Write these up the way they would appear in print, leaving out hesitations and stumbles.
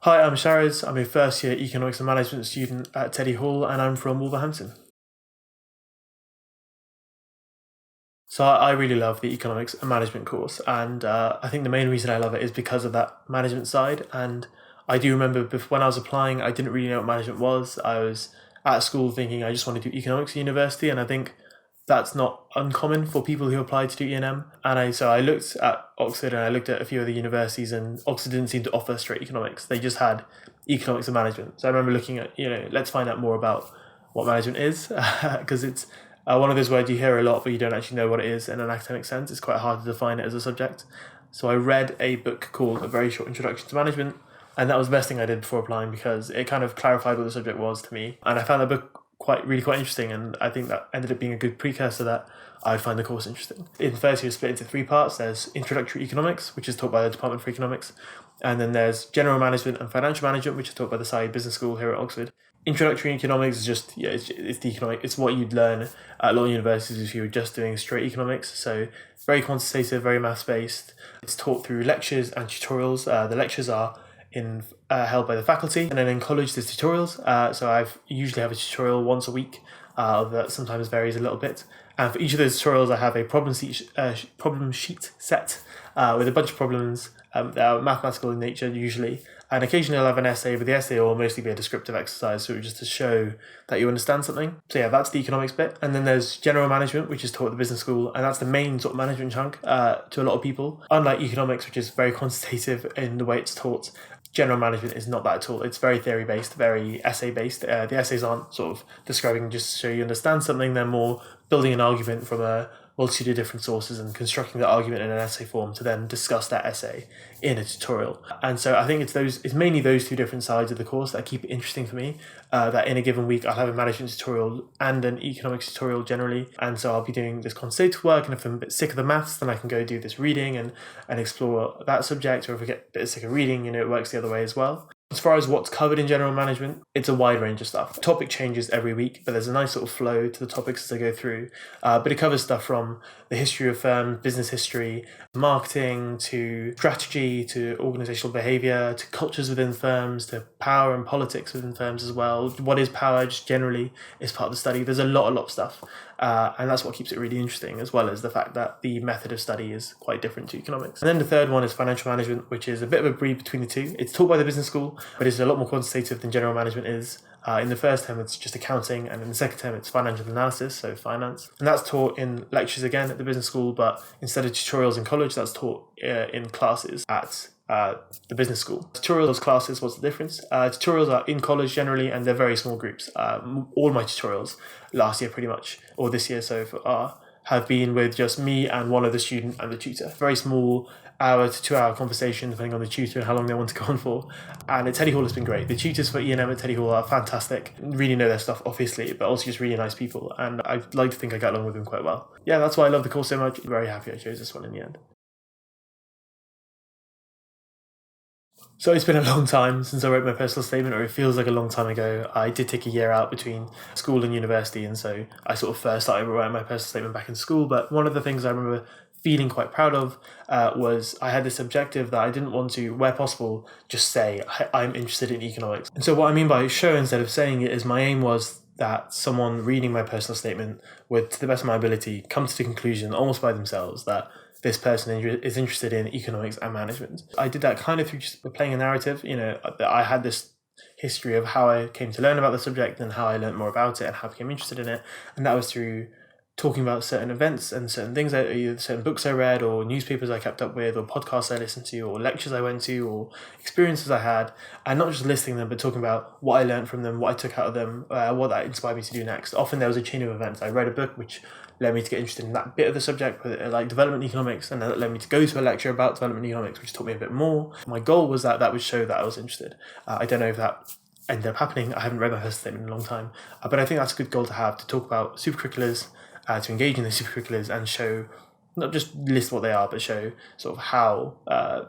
Hi, I'm Shariz. I'm a first year economics and management student at Teddy Hall and I'm from Wolverhampton. So I really love the economics and management course, and I think the main reason I love it is because of that management side. And I do remember when I was applying, I didn't really know what management was. I was at school thinking I just want to do economics at university, and I think that's not uncommon for people who apply to do E&M. And I looked at Oxford and I looked at a few other universities, and Oxford didn't seem to offer straight economics. They just had economics and management. So I remember looking at, let's find out more about what management is, because it's one of those words you hear a lot, but you don't actually know what it is in an academic sense. It's quite hard to define it as a subject. So I read a book called A Very Short Introduction to Management, and that was the best thing I did before applying because it kind of clarified what the subject was to me. And I found that book quite interesting, and I think that ended up being a good precursor that I'd find the course interesting. In first year, it's split into three parts. There's introductory economics, which is taught by the Department for Economics, and then there's general management and financial management, which is taught by the Saïd Business School here at Oxford. Introductory economics is just it's the economic. It's what you'd learn at a lot of universities if you were just doing straight economics. So very quantitative, very maths based. It's taught through lectures and tutorials. The lectures are held by the faculty, and then in college there's tutorials. So I've usually have a tutorial once a week. That sometimes varies a little bit. And for each of those tutorials, I have a problem sheet set with a bunch of problems that are mathematical in nature usually. And occasionally I'll have an essay, but the essay will mostly be a descriptive exercise, so just to show that you understand something. So yeah, that's the economics bit. And then there's general management, which is taught at the business school, and that's the main sort of management chunk to a lot of people. Unlike economics, which is very quantitative in the way it's taught, general management is not that at all. It's very theory based, very essay based. The essays aren't sort of describing just so you understand something, they're more building an argument from a multitude of different sources and constructing that argument in an essay form to then discuss that essay in a tutorial. And so I think it's mainly those two different sides of the course that keep it interesting for me. That in a given week I'll have a management tutorial and an economics tutorial generally, and so I'll be doing this quantitative work, and if I'm a bit sick of the maths, then I can go do this reading and explore that subject, or if I get a bit sick of reading, it works the other way as well. As far as what's covered in general management, it's a wide range of stuff. Topic changes every week, but there's a nice sort of flow to the topics as I go through. But it covers stuff from the history of firms, business history, marketing, to strategy, to organizational behavior, to cultures within firms, to power and politics within firms as well. What is power just generally is part of the study. There's a lot of stuff. And that's what keeps it really interesting, as well as the fact that the method of study is quite different to economics. And then the third one is financial management, which is a bit of a breed between the two. It's taught by the business school, but it's a lot more quantitative than general management is. In the first term, it's just accounting, and in the second term, it's financial analysis, so finance. And that's taught in lectures again at the business school, but instead of tutorials in college, that's taught in classes at the business school. Tutorials classes, what's the difference? Tutorials are in college generally, and they're very small groups. All my tutorials last year pretty much, or this year so far, have been with just me and one other student and the tutor. Very small, hour to 2 hour conversation depending on the tutor and how long they want to go on for. And at Teddy Hall, it's been great. The tutors for E&M at Teddy Hall are fantastic. Really know their stuff, obviously, but also just really nice people. And I'd like to think I got along with them quite well. Yeah, that's why I love the course so much. Very happy I chose this one in the end. So it's been a long time since I wrote my personal statement, or it feels like a long time ago. I did take a year out between school and university, and so I sort of first started writing my personal statement back in school. But one of the things I remember feeling quite proud of was I had this objective that I didn't want to, where possible, just say, I'm interested in economics. And so what I mean by show instead of saying it is my aim was that someone reading my personal statement would, to the best of my ability, come to the conclusion almost by themselves that this person is interested in economics and management. I did that kind of through just playing a narrative. I had this history of how I came to learn about the subject and how I learned more about it and how I became interested in it. And that was through talking about certain events and certain things, either certain books I read or newspapers I kept up with or podcasts I listened to or lectures I went to or experiences I had, and not just listing them but talking about what I learned from them, what I took out of them, what that inspired me to do next. Often there was a chain of events. I read a book which led me to get interested in that bit of the subject, like development economics, and that led me to go to a lecture about development economics, which taught me a bit more. My goal was that would show that I was interested. I don't know if that ended up happening. I haven't read my first statement in a long time, but I think that's a good goal to have, to talk about supercurriculars, to engage in the supercurriculars and show, not just list what they are, but show sort of how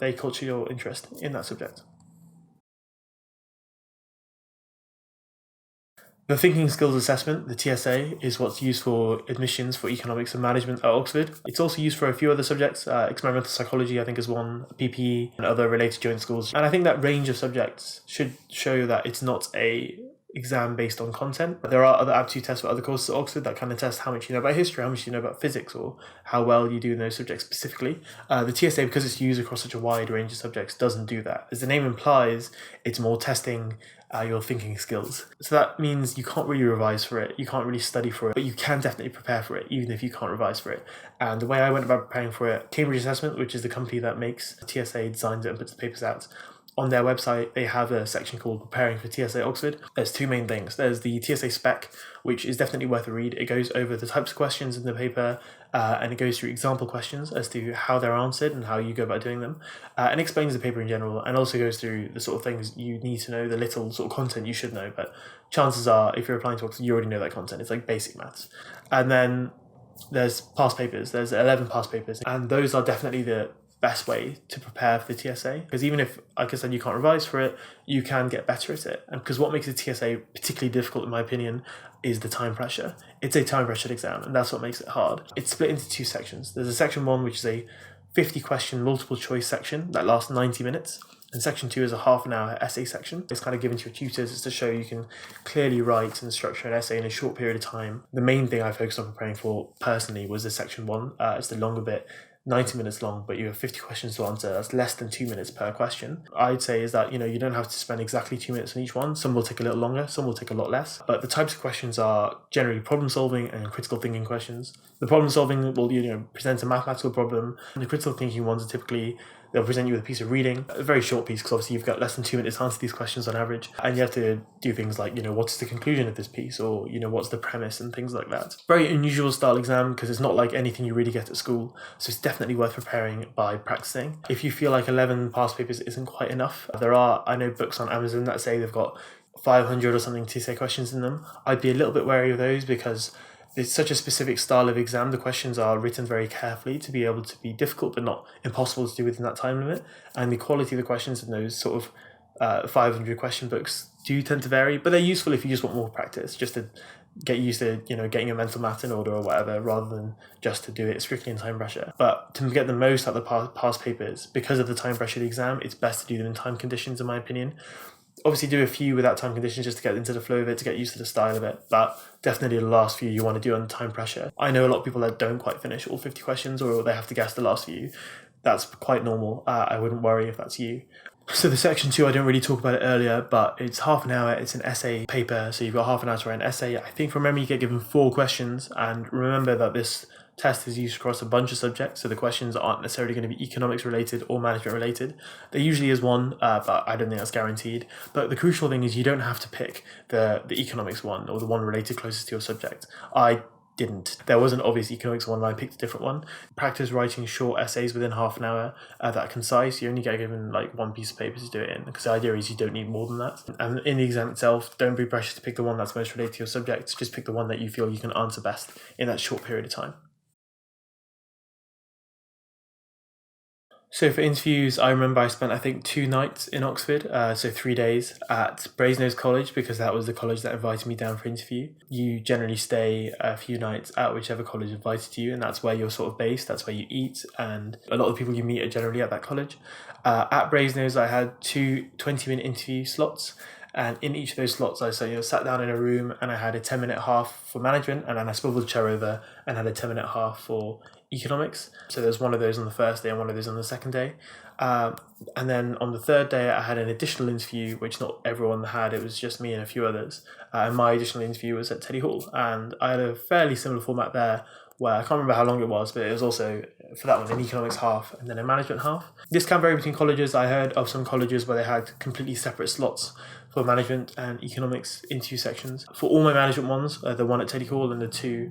they culture your interest in that subject. The Thinking Skills Assessment, the TSA, is what's used for admissions for economics and management at Oxford. It's also used for a few other subjects. Experimental psychology, I think, is one, PPE, and other related joint schools. And I think that range of subjects should show that it's not a exam based on content. There are other aptitude tests for other courses at Oxford that kind of test how much you know about history, how much you know about physics, or how well you do in those subjects specifically. The TSA, because it's used across such a wide range of subjects, doesn't do that. As the name implies, it's more testing your thinking skills. So that means you can't really revise for it, you can't really study for it, but you can definitely prepare for it, even if you can't revise for it. And the way I went about preparing for it, Cambridge Assessment, which is the company that makes TSA, designs it and puts the papers out, on their website, they have a section called Preparing for TSA Oxford. There's two main things. There's the TSA spec, which is definitely worth a read. It goes over the types of questions in the paper, and it goes through example questions as to how they're answered and how you go about doing them, and explains the paper in general, and also goes through the sort of things you need to know, the little sort of content you should know, but chances are, if you're applying to Oxford, you already know that content. It's like basic maths. And then there's past papers. There's 11 past papers, and those are definitely the best way to prepare for the TSA, because even if, like I said, you can't revise for it, you can get better at it. And because what makes the TSA particularly difficult, in my opinion, is the time pressure. It's a time pressured exam, and that's what makes it hard. It's split into two sections. There's a section 1, which is a 50 question multiple choice section that lasts 90 minutes. And section 2 is a half an hour essay section. It's kind of given to your tutors. It's to show you can clearly write and structure an essay in a short period of time. The main thing I focused on preparing for personally was the section 1. It's the longer bit, 90 minutes long, but you have 50 questions to answer. That's less than 2 minutes per question. I'd say is that, you don't have to spend exactly 2 minutes on each one. Some will take a little longer, some will take a lot less. But the types of questions are generally problem solving and critical thinking questions. The problem solving will, present a mathematical problem. And the critical thinking ones are typically, they'll present you with a piece of reading, a very short piece, because obviously you've got less than 2 minutes to answer these questions on average. And you have to do things like, what's the conclusion of this piece, or, what's the premise and things like that. Very unusual style exam, because it's not like anything you really get at school. So it's definitely worth preparing by practicing. If you feel like 11 past papers isn't quite enough, I know books on Amazon that say they've got 500 or something TSA questions in them. I'd be a little bit wary of those, because it's such a specific style of exam. The questions are written very carefully to be able to be difficult but not impossible to do within that time limit. And the quality of the questions in those sort of 500 question books do tend to vary, but they're useful if you just want more practice, just to get used to, getting your mental math in order or whatever, rather than just to do it strictly in time pressure. But to get the most out of the past papers, because of the time pressure of the exam, it's best to do them in time conditions, in my opinion. Obviously do a few without time conditions just to get into the flow of it, to get used to the style of it, but definitely the last few you want to do on time pressure. I know a lot of people that don't quite finish all 50 questions, or they have to guess the last few. That's quite normal. I wouldn't worry if that's you. So the section 2, I don't really talk about it earlier, but it's half an hour. It's an essay paper, so you've got half an hour to write an essay. I think from memory you get given 4 questions, and remember that this test is used across a bunch of subjects, so the questions aren't necessarily going to be economics related or management related. There usually is one, but I don't think that's guaranteed. But the crucial thing is you don't have to pick the economics one, or the one related closest to your subject. I didn't. There was an obvious economics one, and I picked a different one. Practice writing short essays within half an hour that are concise. You only get given like one piece of paper to do it in, because the idea is you don't need more than that. And in the exam itself, don't be pressured to pick the one that's most related to your subject. Just pick the one that you feel you can answer best in that short period of time. So for interviews, I remember I spent, I think, 2 nights in Oxford, so 3 days at Brasenose College, because that was the college that invited me down for interview. You generally stay a few nights at whichever college invited you, and that's where you're sort of based, that's where you eat, and a lot of the people you meet are generally at that college. At Brasenose, I had 2 20-minute interview slots, and in each of those slots, I sat down in a room, and I had a 10-minute half for management, and then I swiveled the chair over and had a 10-minute half for economics. So there's one of those on the first day and one of those on the second day. And then on the third day, I had an additional interview, which not everyone had. It was just me and a few others. And my additional interview was at Teddy Hall. And I had a fairly similar format there, where I can't remember how long it was, but it was also, for that one, an economics half and then a management half. This can vary between colleges. I heard of some colleges where they had completely separate slots for management and economics interview sections. For all my management ones, the one at Teddy Hall and the 2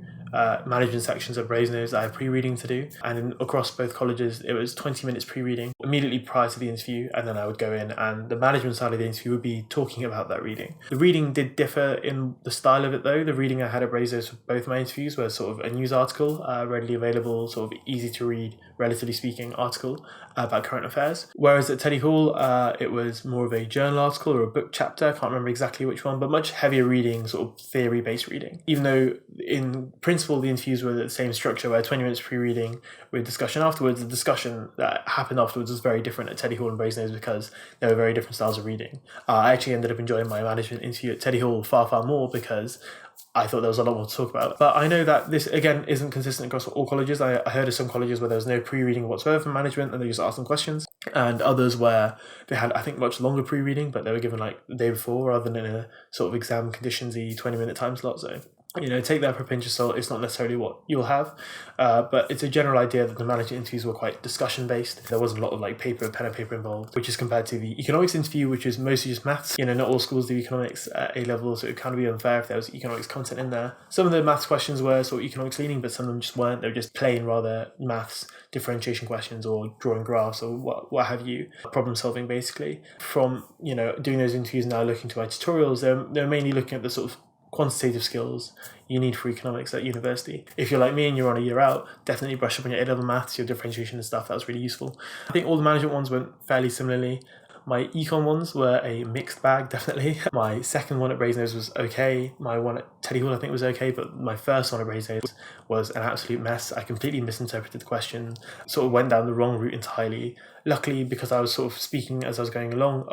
management sections at Brasenose, I had pre-reading to do. And across both colleges, it was 20 minutes pre-reading immediately prior to the interview, and then I would go in, and the management side of the interview would be talking about that reading. The reading did differ in the style of it, though. The reading I had at Brasenose for both my interviews was sort of a news article, readily available, sort of easy to read, relatively speaking, article. about current affairs. Whereas at Teddy Hall, it was more of a journal article or a book chapter. I can't remember exactly which one, but much heavier reading, sort of theory-based reading. Even though in principle the interviews were the same structure, where 20 minutes pre-reading with discussion afterwards, the discussion that happened afterwards was very different at Teddy Hall and Brasenose because there were very different styles of reading. I actually ended up enjoying my management interview at Teddy Hall far, far more because I thought there was a lot more to talk about. But I know that this, again, isn't consistent across all colleges. I heard of some colleges where there was no pre-reading whatsoever for management and they just asked them questions. And others where they had, I think, much longer pre-reading, but they were given like the day before rather than in a sort of exam conditions-y 20-minute time slot. So, take that for a pinch of salt. It's not necessarily what you'll have, but it's a general idea that the management interviews were quite discussion-based. There wasn't a lot of like pen and paper involved, which is compared to the economics interview, which is mostly just maths. Not all schools do economics at A level, so it would kind of be unfair if there was economics content in there. Some of the maths questions were sort of economics leaning, but some of them just weren't. They were just plain rather maths differentiation questions or drawing graphs or what have you, problem solving basically. From doing those interviews now, looking to my tutorials, they're mainly looking at the sort of quantitative skills you need for economics at university. If you're like me and you're on a year out, definitely brush up on your A-level maths, your differentiation and stuff. That was really useful. I think all the management ones went fairly similarly. My econ ones were a mixed bag, definitely. My second one at Brasenose was okay. My one at Teddy Hall I think was okay, but my first one at Brasenose was an absolute mess. I completely misinterpreted the question, sort of went down the wrong route entirely. Luckily, because I was sort of speaking as I was going along,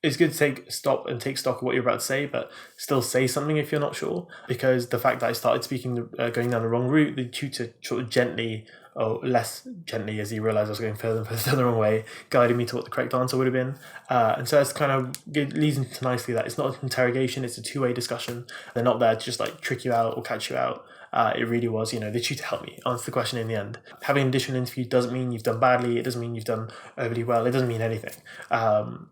it's good to stop and take stock of what you're about to say, but still say something if you're not sure. Because the fact that I started speaking, going down the wrong route, the tutor sort of gently, or less gently as he realised I was going further and further the wrong way, guided me to what the correct answer would have been. And so that's kind of leads into nicely that it's not an interrogation, it's a two-way discussion. They're not there to just like trick you out or catch you out. It really was, the tutor helped me answer the question in the end. Having an additional interview doesn't mean you've done badly. It doesn't mean you've done overly well. It doesn't mean anything.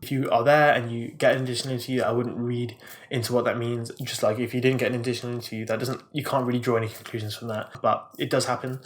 If you are there and you get an additional interview, I wouldn't read into what that means. Just like if you didn't get an additional interview, you can't really draw any conclusions from that. But it does happen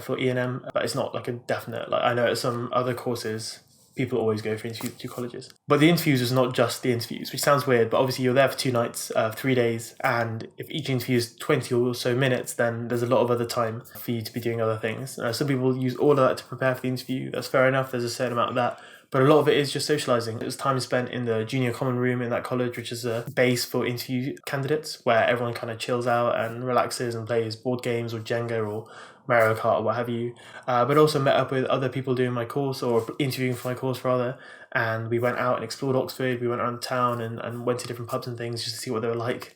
for E&M, but it's not like a definite. Like I know at some other courses, people always go for interviews to colleges. But the interviews is not just the interviews, which sounds weird, but obviously you're there for 2 nights, 3 days, and if each interview is 20 or so minutes, then there's a lot of other time for you to be doing other things. Some people use all of that to prepare for the interview. That's fair enough, there's a certain amount of that. But a lot of it is just socialising. It was time spent in the junior common room in that college, which is a base for interview candidates, where everyone kind of chills out and relaxes and plays board games or Jenga or Mario Kart or what have you, but also met up with other people doing my course or interviewing for my course rather, and we went out and explored Oxford. We went around town and went to different pubs and things just to see what they were like,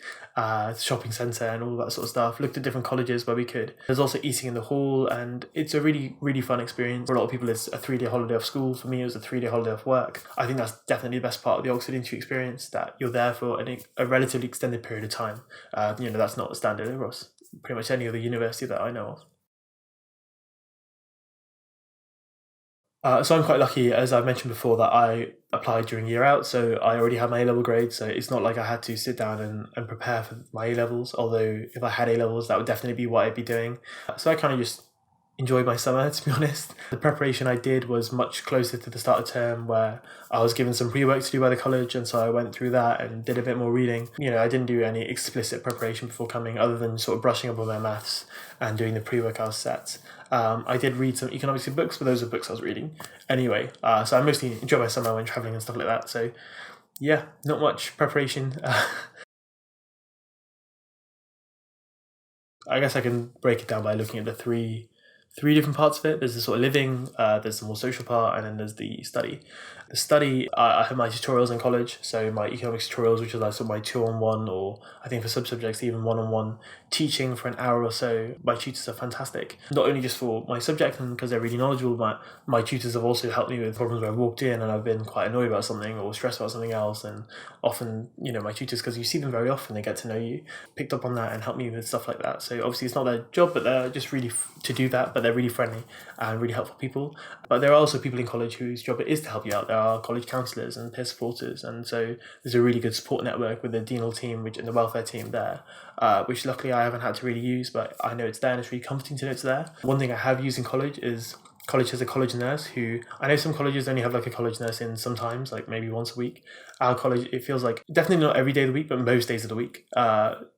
shopping centre and all that sort of stuff. Looked at different colleges where we could. There's also eating in the hall, and it's a really, really fun experience. For a lot of people it's a 3-day holiday off school. For me it was a 3-day holiday off work. I think that's definitely the best part of the Oxford interview experience, that you're there for a relatively extended period of time. That's not standard across pretty much any other university that I know of. So I'm quite lucky, as I've mentioned before, that I applied during year out, so I already had my A-level grade, so it's not like I had to sit down and prepare for my A-levels, although if I had A-levels, that would definitely be what I'd be doing. So I kind of just enjoyed my summer, to be honest. The preparation I did was much closer to the start of term, where I was given some pre-work to do by the college, and so I went through that and did a bit more reading. I didn't do any explicit preparation before coming, other than sort of brushing up on my maths and doing the pre-work I was set. I did read some economics books, but those are books I was reading anyway. So I mostly enjoyed my summer when travelling and stuff like that. So yeah, not much preparation. I guess I can break it down by looking at the three different parts of it. There's the sort of living, there's the more social part, and then there's the study. The study, I have my tutorials in college, so my economics tutorials, which is like sort of my 2-on-1, or I think for sub-subjects even 1-on-1 teaching for an hour or so. My tutors are fantastic, not only just for my subject and because they're really knowledgeable, but my tutors have also helped me with problems where I've walked in and I've been quite annoyed about something or stressed about something else. And often, my tutors, because you see them very often, they get to know you, picked up on that and helped me with stuff like that. So obviously it's not their job, but they're just really to do that, but they're really friendly and really helpful people. But there are also people in college whose job it is to help you out. There are college counsellors and peer supporters, and so there's a really good support network with the deanal team and the welfare team there, which luckily I haven't had to really use, but I know it's there and it's really comforting to know it's there. One thing I have used in college is college has a college nurse who, I know some colleges only have like a college nurse in sometimes, like maybe once a week. Our college, it feels like definitely not every day of the week, but most days of the week.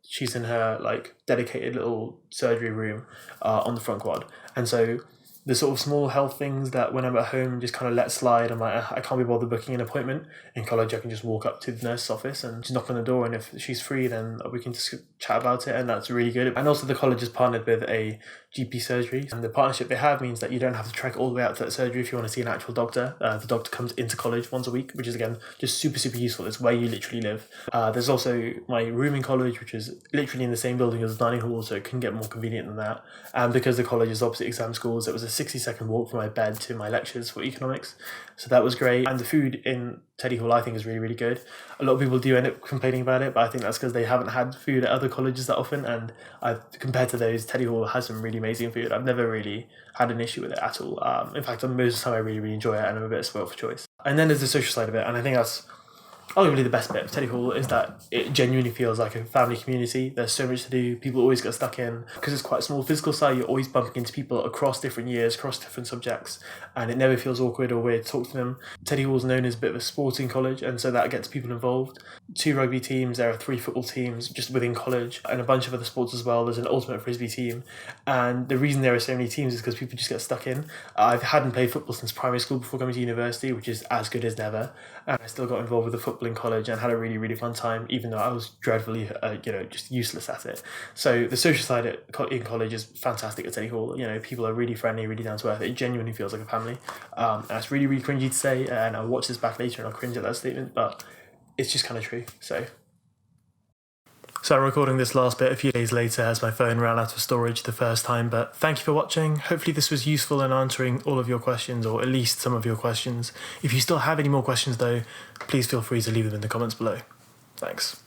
She's in her like dedicated little surgery room on the front quad, and so the sort of small health things that when I'm at home just kind of let slide. I'm like, I can't be bothered booking an appointment. In college, I can just walk up to the nurse's office and just knock on the door, and if she's free, then we can just chat about it, and that's really good. And also the college is partnered with a GP surgery, and the partnership they have means that you don't have to trek all the way out to that surgery if you want to see an actual doctor. The doctor comes into college once a week, which is again just super useful. It's where you literally live. There's also my room in college, which is literally in the same building as the dining hall, so it couldn't get more convenient than that. And because the college is opposite exam schools, it was a 60-second walk from my bed to my lectures for economics, so that was great. And the food in Teddy Hall I think is really good. A lot of people do end up complaining about it, but I think that's because they haven't had food at other colleges that often, and compared to those, Teddy Hall has some really amazing food. I've never really had an issue with it at all. In fact, most of the time I really enjoy it, and I'm a bit spoiled for choice. And then there's the social side of it, and I think that's arguably the best bit of Teddy Hall, is that it genuinely feels like a family community. There's so much to do. People always get stuck in. Because it's quite a small physical side, you're always bumping into people across different years, across different subjects, and it never feels awkward or weird to talk to them. Teddy Hall's known as a bit of a sporting college, and so that gets people involved. 2 rugby teams, there are 3 football teams just within college, and a bunch of other sports as well. There's an ultimate frisbee team, and the reason there are so many teams is because people just get stuck in. I hadn't played football since primary school before coming to university, which is as good as never, and I still got involved with the football in college and had a really fun time, even though I was dreadfully just useless at it. So the social side in college is fantastic at Teddy Hall. People are really friendly, really down to earth. It genuinely feels like a family. And it's really cringy to say, and I'll watch this back later and I'll cringe at that statement, but it's just kind of true. So I'm recording this last bit a few days later as my phone ran out of storage the first time, but thank you for watching. Hopefully this was useful in answering all of your questions, or at least some of your questions. If you still have any more questions though, please feel free to leave them in the comments below. Thanks.